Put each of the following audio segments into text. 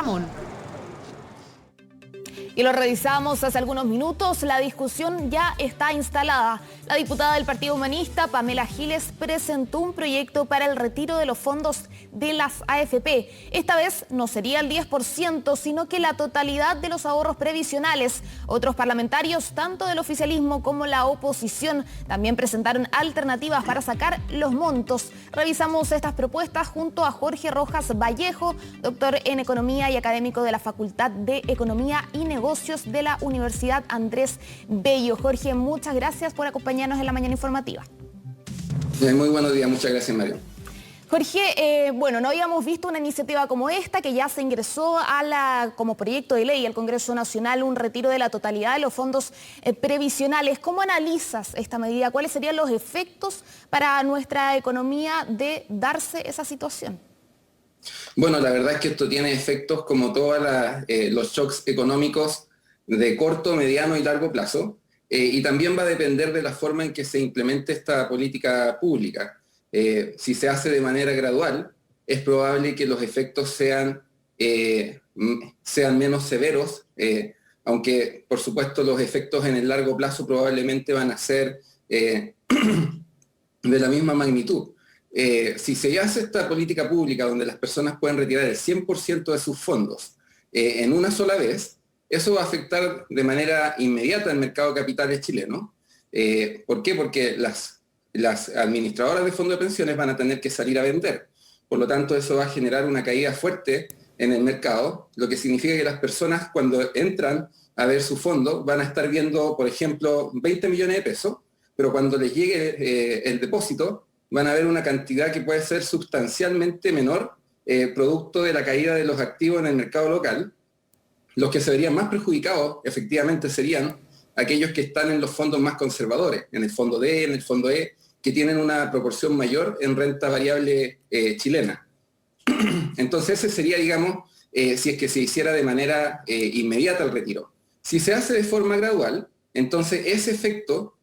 Ramón. Y lo revisamos hace algunos minutos, la discusión ya está instalada. La diputada del Partido Humanista, Pamela Giles, presentó un proyecto para el retiro de los fondos de las AFP. Esta vez no sería el 10%, sino que la totalidad de los ahorros previsionales. Otros parlamentarios, tanto del oficialismo como la oposición, también presentaron alternativas para sacar los montos. Revisamos estas propuestas junto a Jorge Rojas Vallejo, doctor en Economía y académico de la Facultad de Economía y Negocios de la Universidad Andrés Bello. Jorge, muchas gracias por acompañarnos en la mañana informativa. Muy buenos días, muchas gracias, Mario. Jorge, no habíamos visto una iniciativa como esta, que ya se ingresó como proyecto de ley al Congreso Nacional, un retiro de la totalidad de los fondos previsionales. ¿Cómo analizas esta medida? ¿Cuáles serían los efectos para nuestra economía de darse esa situación? Bueno, la verdad es que esto tiene efectos como todos los shocks económicos de corto, mediano y largo plazo, y también va a depender de la forma en que se implemente esta política pública. Si se hace de manera gradual, es probable que los efectos sean menos severos, aunque por supuesto los efectos en el largo plazo probablemente van a ser de la misma magnitud. Si se hace esta política pública donde las personas pueden retirar el 100% de sus fondos en una sola vez, eso va a afectar de manera inmediata el mercado de capitales chileno. ¿Por qué? Porque las administradoras de fondos de pensiones van a tener que salir a vender. Por lo tanto, eso va a generar una caída fuerte en el mercado, lo que significa que las personas cuando entran a ver su fondo van a estar viendo, por ejemplo, 20 millones de pesos, pero cuando les llegue el depósito, van a ver una cantidad que puede ser sustancialmente menor, producto de la caída de los activos en el mercado local. Los que se verían más perjudicados, efectivamente, serían aquellos que están en los fondos más conservadores, en el fondo D, en el fondo E, que tienen una proporción mayor en renta variable chilena. Entonces ese sería, digamos, si es que se hiciera de manera inmediata el retiro. Si se hace de forma gradual, entonces ese efecto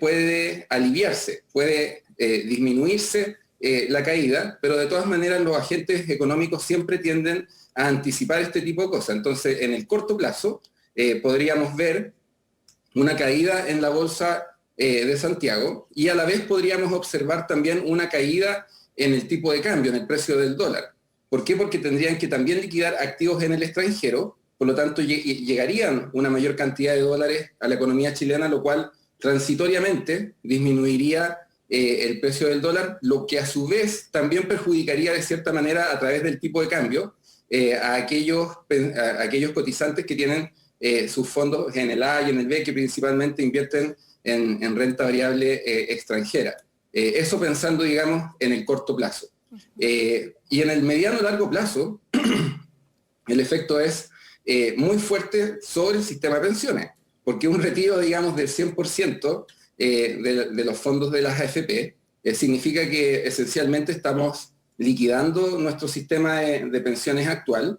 puede aliviarse, puede disminuirse la caída, pero de todas maneras los agentes económicos siempre tienden a anticipar este tipo de cosas. Entonces, en el corto plazo, podríamos ver una caída en la bolsa de Santiago y a la vez podríamos observar también una caída en el tipo de cambio, en el precio del dólar. ¿Por qué? Porque tendrían que también liquidar activos en el extranjero, por lo tanto llegarían una mayor cantidad de dólares a la economía chilena, lo cual transitoriamente disminuiría el precio del dólar, lo que a su vez también perjudicaría de cierta manera a través del tipo de cambio a aquellos cotizantes que tienen sus fondos en el A y en el B, que principalmente invierten en renta variable extranjera. Eso pensando, digamos, en el corto plazo. Y en el mediano y largo plazo, el efecto es muy fuerte sobre el sistema de pensiones, porque un retiro, digamos, del 100% de los fondos de las AFP significa que esencialmente estamos liquidando nuestro sistema de pensiones actual,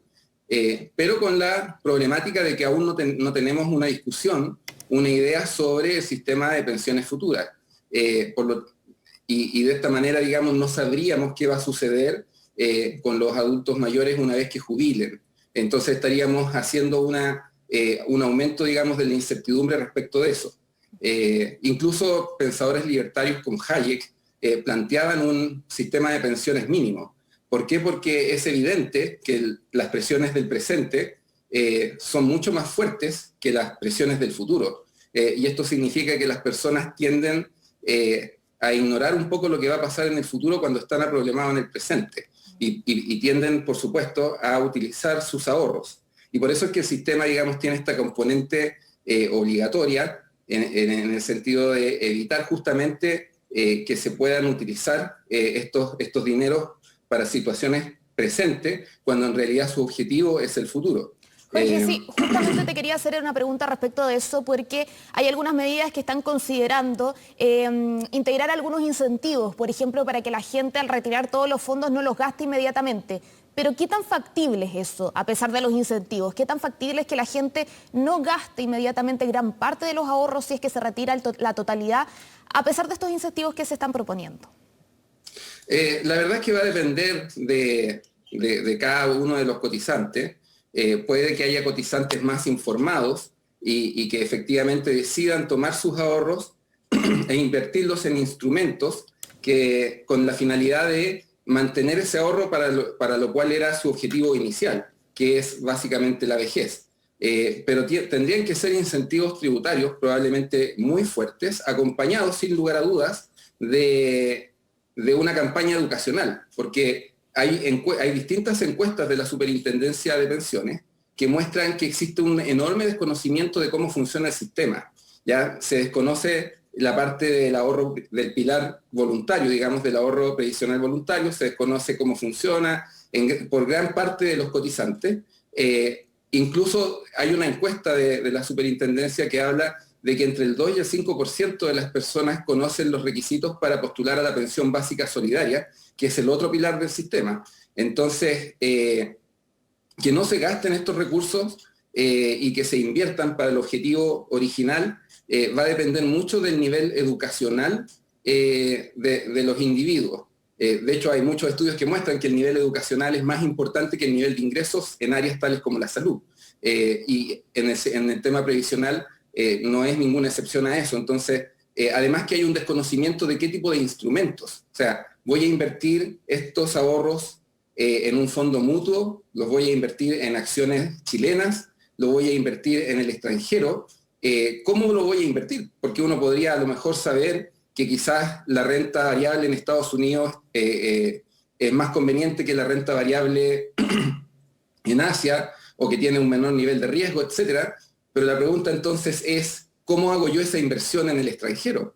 pero con la problemática de que aún no tenemos una discusión, una idea sobre el sistema de pensiones futuras. Y de esta manera, digamos, no sabríamos qué va a suceder con los adultos mayores una vez que jubilen. Entonces estaríamos haciendo un aumento, digamos, de la incertidumbre respecto de eso. Incluso pensadores libertarios como Hayek planteaban un sistema de pensiones mínimo. ¿Por qué? Porque es evidente que las presiones del presente son mucho más fuertes que las presiones del futuro. Y esto significa que las personas tienden a ignorar un poco lo que va a pasar en el futuro cuando están problemados en el presente. Y tienden, por supuesto, a utilizar sus ahorros. Y por eso es que el sistema, digamos, tiene esta componente obligatoria en el sentido de evitar justamente que se puedan utilizar estos dineros para situaciones presentes, cuando en realidad su objetivo es el futuro. Jorge, sí, justamente te quería hacer una pregunta respecto de eso, porque hay algunas medidas que están considerando integrar algunos incentivos, por ejemplo, para que la gente al retirar todos los fondos no los gaste inmediatamente. Pero ¿qué tan factible es eso, a pesar de los incentivos? ¿Qué tan factible es que la gente no gaste inmediatamente gran parte de los ahorros si es que se retira la totalidad, a pesar de estos incentivos que se están proponiendo? La verdad es que va a depender de cada uno de los cotizantes. puede que haya cotizantes más informados y que efectivamente decidan tomar sus ahorros e invertirlos en instrumentos que con la finalidad de mantener ese ahorro para lo cual era su objetivo inicial, que es básicamente la vejez. Pero tendrían que ser incentivos tributarios probablemente muy fuertes, acompañados sin lugar a dudas de una campaña educacional, porque hay distintas encuestas de la Superintendencia de Pensiones que muestran que existe un enorme desconocimiento de cómo funciona el sistema. Ya se desconoce la parte del ahorro, del pilar voluntario, digamos, del ahorro previsional voluntario, se desconoce cómo funciona por gran parte de los cotizantes. Incluso hay una encuesta de la Superintendencia que habla de que entre el 2 y el 5% de las personas conocen los requisitos para postular a la pensión básica solidaria, que es el otro pilar del sistema. Entonces, que no se gasten estos recursos y que se inviertan para el objetivo original va a depender mucho del nivel educacional de los individuos. De hecho, hay muchos estudios que muestran que el nivel educacional es más importante que el nivel de ingresos en áreas tales como la salud. Y en el tema previsional no es ninguna excepción a eso. Entonces, además que hay un desconocimiento de qué tipo de instrumentos. O sea, voy a invertir estos ahorros en un fondo mutuo, los voy a invertir en acciones chilenas, lo voy a invertir en el extranjero. ¿Cómo lo voy a invertir? Porque uno podría a lo mejor saber que quizás la renta variable en Estados Unidos es más conveniente que la renta variable en Asia, o que tiene un menor nivel de riesgo, etcétera. Pero la pregunta entonces es, ¿cómo hago yo esa inversión en el extranjero?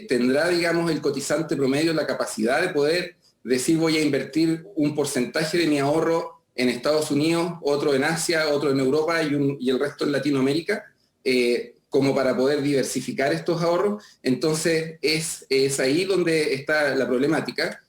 ¿Tendrá, digamos, el cotizante promedio la capacidad de poder decir voy a invertir un porcentaje de mi ahorro en Estados Unidos, otro en Asia, otro en Europa y el resto en Latinoamérica? Como para poder diversificar estos ahorros. Entonces es ahí donde está la problemática.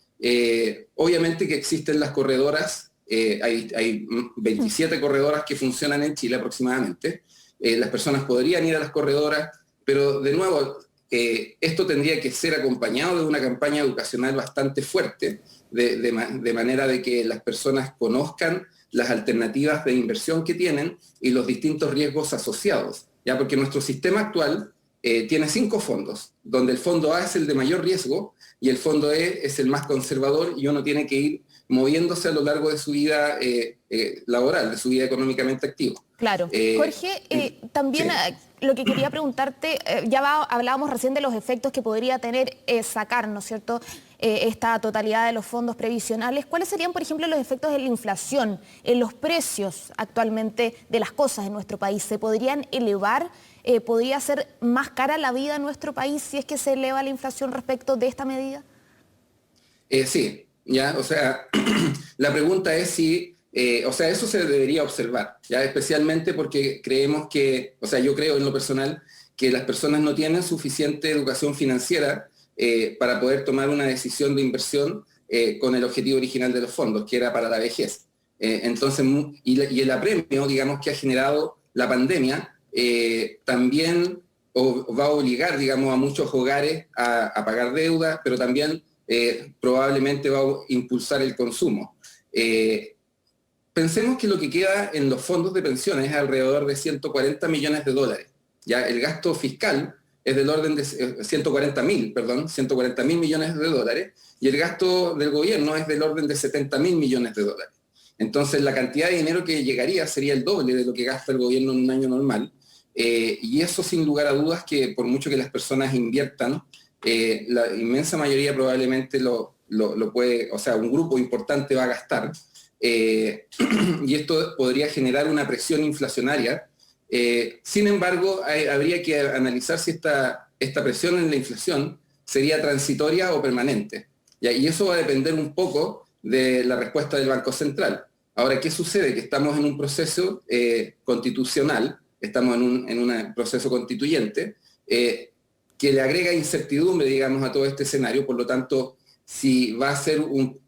Obviamente que existen las corredoras, hay 27 corredoras que funcionan en Chile aproximadamente. Las personas podrían ir a las corredoras, pero de nuevo, esto tendría que ser acompañado de una campaña educacional bastante fuerte, de manera de que las personas conozcan las alternativas de inversión que tienen y los distintos riesgos asociados. ¿Ya? Porque nuestro sistema actual tiene 5 fondos, donde el fondo A es el de mayor riesgo y el fondo E es el más conservador, y uno tiene que ir moviéndose a lo largo de su vida laboral, de su vida económicamente activa. Claro. Jorge, también sí, lo que quería preguntarte, hablábamos recién de los efectos que podría tener sacar, ¿no es cierto?, esta totalidad de los fondos previsionales. ¿Cuáles serían, por ejemplo, los efectos de la inflación en los precios actualmente de las cosas en nuestro país? ¿Se podrían elevar? ¿Podría ser más cara la vida en nuestro país si es que se eleva la inflación respecto de esta medida? Sí, ya, o sea, la pregunta es si, o sea, eso se debería observar, ya, especialmente porque creemos que, o sea, yo creo en lo personal que las personas no tienen suficiente educación financiera para poder tomar una decisión de inversión con el objetivo original de los fondos, que era para la vejez. Entonces, y el apremio, digamos, que ha generado la pandemia, también va a obligar, digamos, a muchos hogares a pagar deuda, pero también probablemente va a impulsar el consumo. Pensemos que lo que queda en los fondos de pensiones es alrededor de 140 millones de dólares. Ya el gasto fiscal es del orden de 140 mil millones de dólares, y el gasto del gobierno es del orden de 70 mil millones de dólares. Entonces la cantidad de dinero que llegaría sería el doble de lo que gasta el gobierno en un año normal, y eso sin lugar a dudas que por mucho que las personas inviertan, la inmensa mayoría probablemente lo puede, o sea, un grupo importante va a gastar, y esto podría generar una presión inflacionaria. Sin embargo, habría que analizar si esta presión en la inflación sería transitoria o permanente. ¿Ya? Y eso va a depender un poco de la respuesta del Banco Central. Ahora, ¿qué sucede? Que estamos en un proceso constitucional, estamos en un proceso constituyente, que le agrega incertidumbre, digamos, a todo este escenario. Por lo tanto, si va a ser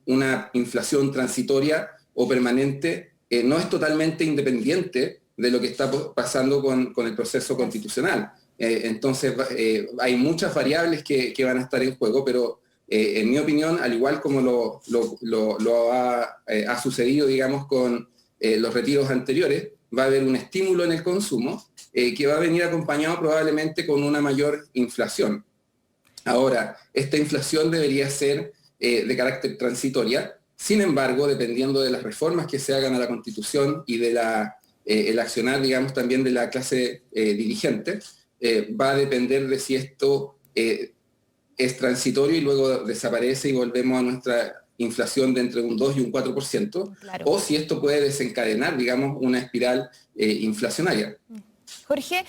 una inflación transitoria o permanente, no es totalmente independiente de lo que está pasando con el proceso constitucional. Entonces, hay muchas variables que van a estar en juego, pero en mi opinión, al igual como lo ha sucedido, digamos, con los retiros anteriores, va a haber un estímulo en el consumo que va a venir acompañado probablemente con una mayor inflación. Ahora, esta inflación debería ser de carácter transitoria. Sin embargo, dependiendo de las reformas que se hagan a la Constitución y de el accionar, digamos, también de la clase dirigente, va a depender de si esto es transitorio y luego desaparece y volvemos a nuestra inflación de entre un 2 y un 4%, claro, o si esto puede desencadenar, digamos, una espiral inflacionaria. Jorge,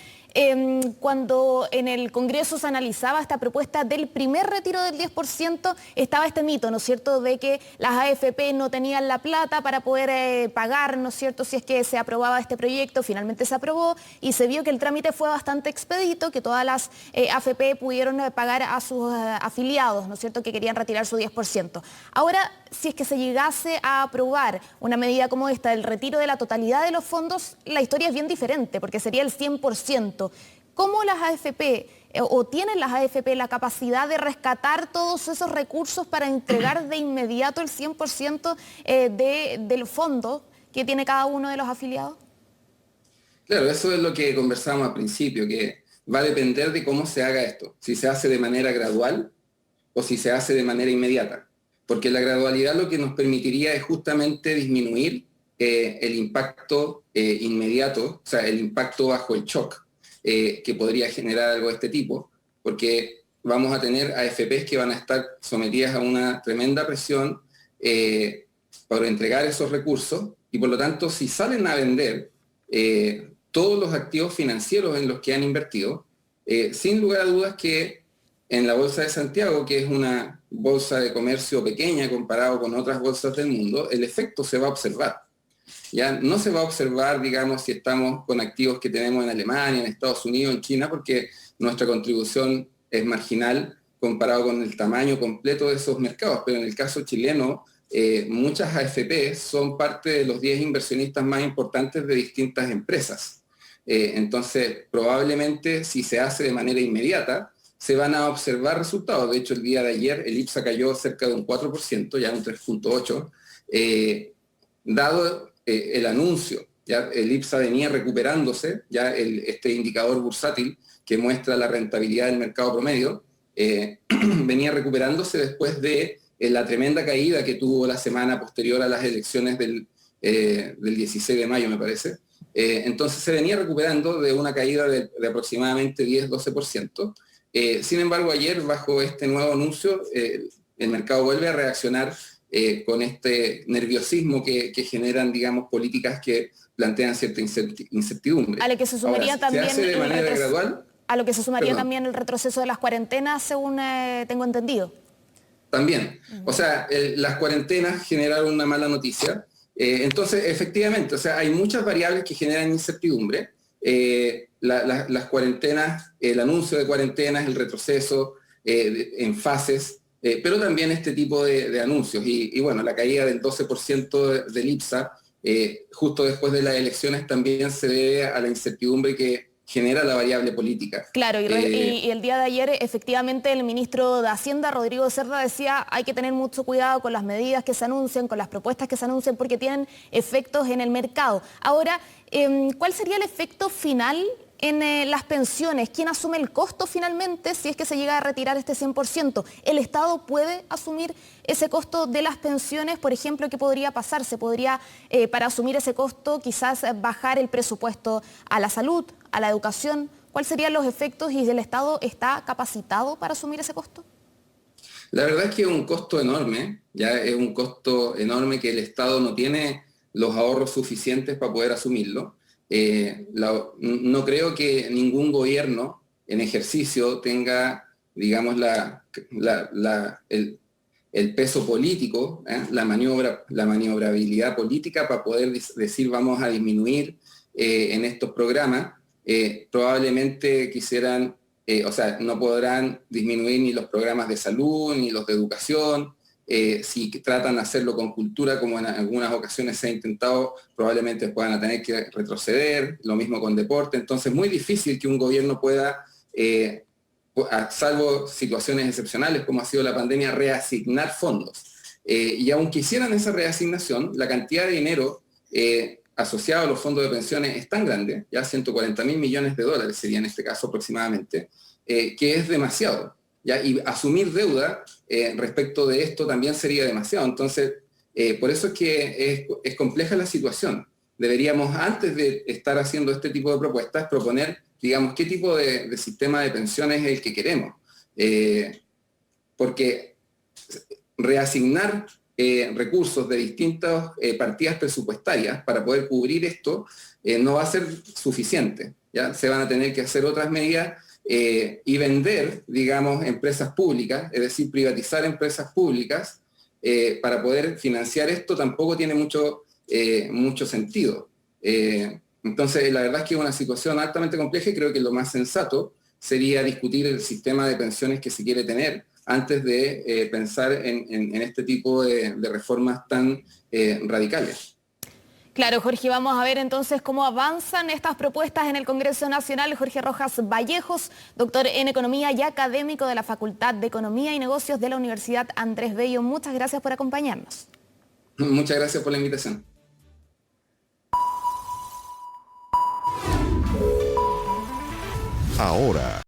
cuando en el Congreso se analizaba esta propuesta del primer retiro del 10%, estaba este mito, ¿no es cierto?, de que las AFP no tenían la plata para poder pagar, ¿no es cierto?, si es que se aprobaba este proyecto. Finalmente se aprobó y se vio que el trámite fue bastante expedito, que todas las AFP pudieron pagar a sus afiliados, ¿no es cierto?, que querían retirar su 10%. Ahora, si es que se llegase a aprobar una medida como esta, el retiro de la totalidad de los fondos, la historia es bien diferente, porque sería el 100%. ¿Cómo las AFP o tienen las AFP la capacidad de rescatar todos esos recursos para entregar de inmediato el 100% del fondo que tiene cada uno de los afiliados? Claro, eso es lo que conversamos al principio, que va a depender de cómo se haga esto, si se hace de manera gradual o si se hace de manera inmediata. Porque la gradualidad lo que nos permitiría es justamente disminuir el impacto inmediato, o sea, el impacto bajo el shock que podría generar algo de este tipo, porque vamos a tener AFPs que van a estar sometidas a una tremenda presión para entregar esos recursos, y por lo tanto, si salen a vender todos los activos financieros en los que han invertido, sin lugar a dudas que en la Bolsa de Santiago, que es una bolsa de comercio pequeña comparado con otras bolsas del mundo, el efecto se va a observar. Ya no se va a observar, digamos, si estamos con activos que tenemos en Alemania, en Estados Unidos, en China, porque nuestra contribución es marginal comparado con el tamaño completo de esos mercados. Pero en el caso chileno, muchas AFP son parte de los 10 inversionistas más importantes de distintas empresas. Entonces, probablemente, si se hace de manera inmediata, se van a observar resultados. De hecho, el día de ayer el IPSA cayó cerca de un 4%, ya un 3.8%, dado el anuncio. Ya el IPSA venía recuperándose, ya este indicador bursátil que muestra la rentabilidad del mercado promedio, venía recuperándose después de la tremenda caída que tuvo la semana posterior a las elecciones del 16 de mayo, me parece. Entonces se venía recuperando de una caída de aproximadamente 10-12%. Sin embargo, ayer, bajo este nuevo anuncio, el mercado vuelve a reaccionar con este nerviosismo que generan, digamos, políticas que plantean cierta incertidumbre. A lo que se sumaría ahora, también se hace de manera gradual. A lo que se sumaría también el retroceso de las cuarentenas, según tengo entendido. También. O sea, las cuarentenas generaron una mala noticia. Entonces, efectivamente, o sea, hay muchas variables que generan incertidumbre. Las cuarentenas, el anuncio de cuarentenas, el retroceso en fases, pero también este tipo de anuncios. Y bueno, la caída del 12% del IPSA, justo después de las elecciones, también se debe a la incertidumbre que genera la variable política. Claro, y el día de ayer, efectivamente, el ministro de Hacienda, Rodrigo Cerda, decía hay que tener mucho cuidado con las medidas que se anuncian, con las propuestas que se anuncian, porque tienen efectos en el mercado. Ahora, ¿cuál sería el efecto final en las pensiones? ¿Quién asume el costo finalmente si es que se llega a retirar este 100%? ¿El Estado puede asumir ese costo de las pensiones? Por ejemplo, ¿qué podría pasar? ¿Se podría, para asumir ese costo, quizás bajar el presupuesto a la salud, a la educación? ¿Cuáles serían los efectos y el Estado está capacitado para asumir ese costo? La verdad es que es un costo enorme, ya es un costo enorme que el Estado no tiene los ahorros suficientes para poder asumirlo. No creo que ningún gobierno en ejercicio tenga, digamos, el peso político, la maniobrabilidad política para poder decir vamos a disminuir en estos programas. Probablemente quisieran, o sea, no podrán disminuir ni los programas de salud, ni los de educación. Si tratan de hacerlo con cultura, como en algunas ocasiones se ha intentado, probablemente puedan tener que retroceder, lo mismo con deporte. Entonces, muy difícil que un gobierno pueda, salvo situaciones excepcionales como ha sido la pandemia, reasignar fondos. Y aunque hicieran esa reasignación, la cantidad de dinero asociado a los fondos de pensiones es tan grande, ya 140.000 millones de dólares sería en este caso aproximadamente, que es demasiado, ¿ya? Y asumir deuda respecto de esto también sería demasiado. Entonces, por eso es que es compleja la situación. Deberíamos, antes de estar haciendo este tipo de propuestas, proponer, digamos, qué tipo de sistema de pensiones es el que queremos. Porque reasignar recursos de distintas partidas presupuestarias para poder cubrir esto no va a ser suficiente, ¿ya? Se van a tener que hacer otras medidas y vender, digamos, empresas públicas, es decir, privatizar empresas públicas para poder financiar esto tampoco tiene mucho sentido. Entonces, la verdad es que es una situación altamente compleja y creo que lo más sensato sería discutir el sistema de pensiones que se quiere tener antes de pensar en este tipo de reformas tan radicales. Claro, Jorge, vamos a ver entonces cómo avanzan estas propuestas en el Congreso Nacional. Jorge Rojas Vallejos, doctor en Economía y académico de la Facultad de Economía y Negocios de la Universidad Andrés Bello. Muchas gracias por acompañarnos. Muchas gracias por la invitación. Ahora